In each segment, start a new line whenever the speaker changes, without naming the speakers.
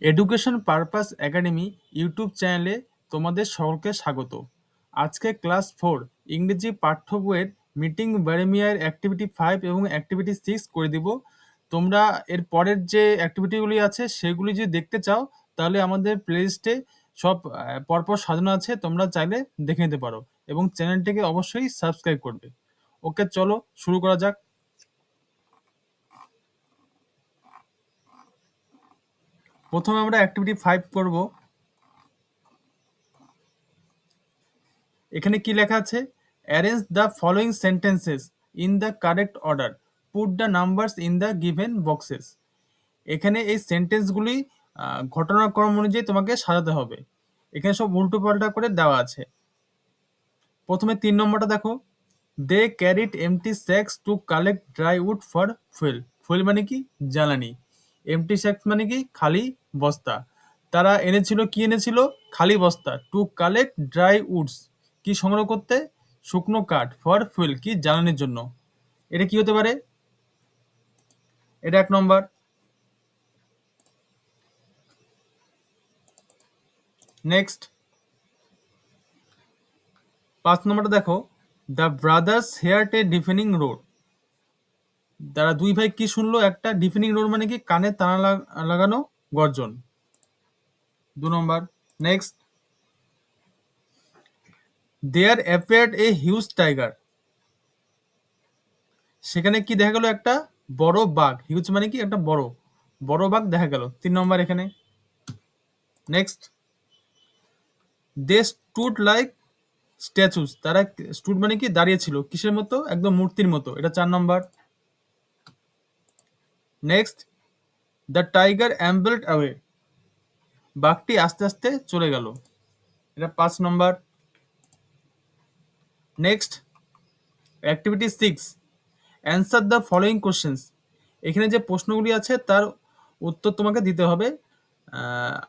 Education purpose academy YouTube চ্যানেলে তোমাদের সকলকে স্বাগত। আজকে ক্লাস 4 ইংরেজি পাঠ্য বইয়ের মিটিং ব্যারেমিয়ার অ্যাক্টিভিটি 5 এবং অ্যাক্টিভিটি 6 করে দিব। তোমরা এর পরের যে অ্যাক্টিভিটিগুলি আছে সেগুলি যদি দেখতে চাও তাহলে আমাদের প্লেলিস্টে সব পরপর সাজানো আছে, তোমরা চাইলে দেখে নিতে পারো এবং চ্যানেলটিকে অবশ্যই সাবস্ক্রাইব করবে। ওকে, চলো শুরু করা যাক। প্রথমে আমরা অ্যাক্টিভিটি 5 করব। এখানে কি লেখা আছে? Arrange the following sentences in the correct order, put the numbers in the given boxes. এখানে এই সেন্টেন্সগুলি ঘটনাক্রম অনুযায়ী তোমাকে সাজাতে হবে। এখানে সব উল্টো পাল্টা করে দেওয়া আছে। প্রথমে 3 নম্বরটা দেখো, they carried empty sacks to collect dry wood for fuel. Fuel মানে কি? জ্বালানি। এমটি স্যাক্স মানে কি? খালি বস্তা। তারা এনেছিল, কি এনেছিল? খালি বস্তা। টু কালেক্ট ড্রাই উডস, কি সংগ্রহ করতে? শুকনো কাঠ। ফর ফুয়েল, কি? জ্বালানির জন্য। এটা কি হতে পারে? এটা 1 নম্বর। নেক্সট 5 নম্বরটা দেখো, দ্য ব্রাদার্স হেয়ার্ট এ ডিফেনিং রোড। তারা দুই ভাই কি শুনলো? একটা ডিফেনিং রোড মানে কি? কানে তালা লাগানো গর্জন। 2 number. Next, there appeared a huge tiger. সেখানে কি দেখা গেল? একটা বড় বাঘ। হিউজ মানে কি? একটা বড় বড় বাঘ দেখা গেল। 3 নম্বর এখানে। নেক্সট, দে স্টুড লাইক স্ট্যাচুস। তারা স্টুড মানে কি? দাঁড়িয়ে ছিল। কিসের মতো? একদম মূর্তির মতো। এটা 4 number. Next, the tiger ambled away. বাঘটি আস্তে আস্তে চলে গেল। এটা 5 number. Next, activity 6, answer the following questions. এখানে যে প্রশ্নগুলি আছে তার উত্তর তোমাকে দিতে হবে।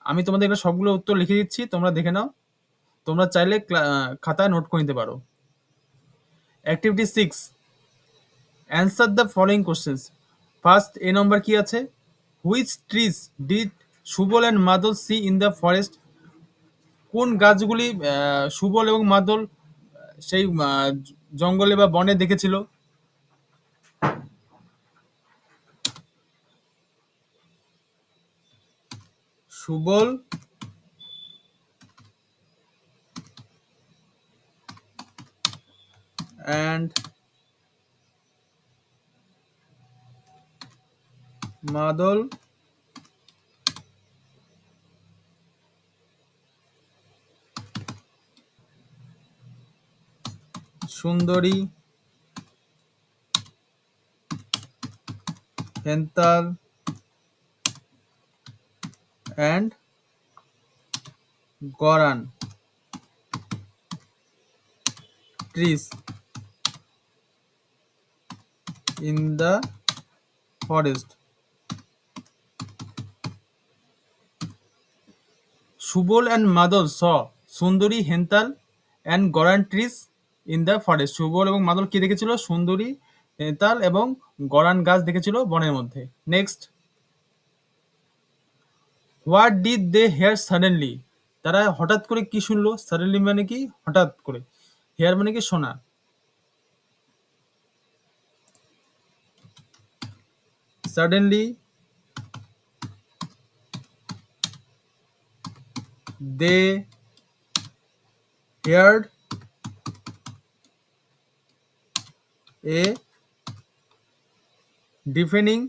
আমি তোমাদের এখানে সবগুলো উত্তর লিখে দিচ্ছি, তোমরা দেখে নাও। তোমরা চাইলে খাতায় নোট করে নিতে পারো। Activity 6, answer the following questions. First এ নম্বর কি আছে? Which trees did Subal and Madal see in the forest. কোন গাছগুলি সুবল এবং মাদল সেই জঙ্গলে বা বনে দেখেছিল? সুবল and মাদল সুন্দরী হেন্তাল and গরান trees in the forest. Subol and Madol saw সুন্দরী হেন্তাল and গরান trees in the forest. Subal এবং মাদল কি দেখেছিল? সুন্দরী হেন্তাল এবং গরান গাছ দেখেছিল বনের মধ্যে। Next, what did they hear suddenly. তারা হঠাৎ করে কি শুনলো? সাডেনলি মানে কি? হঠাৎ করে। হেয়ার মানে কি? শোনা। Suddenly they heard a deafening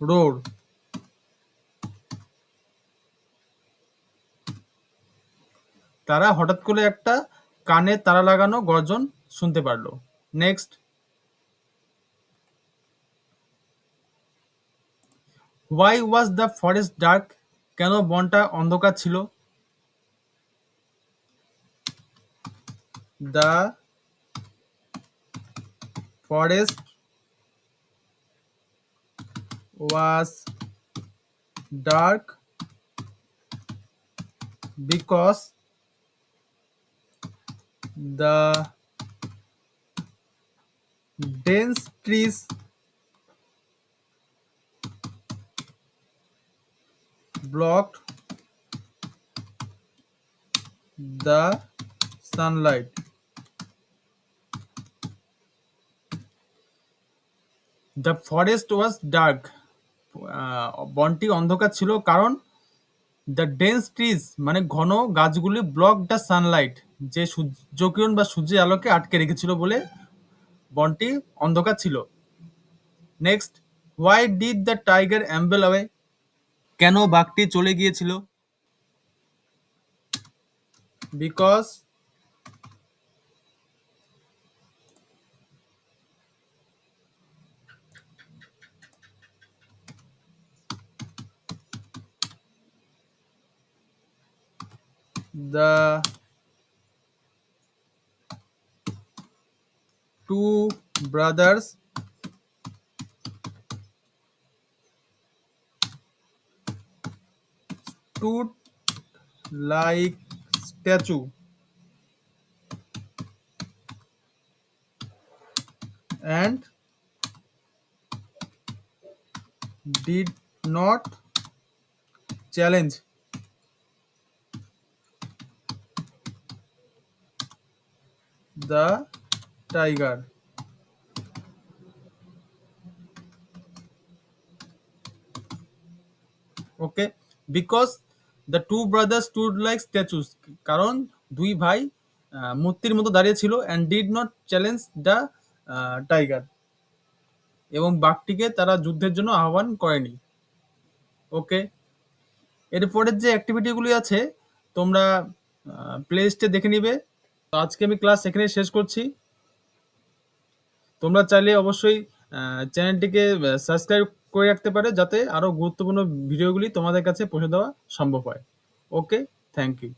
roar. তারা হঠাৎ করে একটা কানে তালা লাগানো গর্জন শুনতে পারলো। Next, why was the forest dark. কেন বনটা অন্ধকার ছিল? The forest was dark because the dense trees blocked the sunlight. The forest was dark. বনটি অন্ধকার ছিল কারণ দ্য ডেন্স ট্রিজ মানে ঘন গাছগুলি ব্লক দ্য সানলাইট, যে সূর্যকিরণ বা সূর্যের আলোকে আটকে রেখেছিল বলে বনটি অন্ধকার ছিল। Next, why did the tiger amble away? কেন বাঘটি চলে গিয়েছিল? Because the two brothers stood like statue and did not challenge the tiger. Okay, because the two brothers stood like statues, কারণ দুই ভাই মূর্তির মতো দাঁড়িয়ে ছিল, and did not challenge the tiger, এবং বাঘটিকে তারা যুদ্ধের জন্য আহ্বান করেনি। ওকে, এরপরের যে অ্যাক্টিভিটিগুলি আছে তোমরা প্লে লিস্টে দেখে নিবে। তো আজকে আমি ক্লাস এখানে শেষ করছি। তোমরা চাইলে অবশ্যই চ্যানেলটিকে সাবস্ক্রাইব করে রাখতে পারে, যাতে আরও গুরুত্বপূর্ণ ভিডিওগুলি তোমাদের কাছে পৌঁছে দেওয়া সম্ভব হয়। ওকে, থ্যাংক ইউ।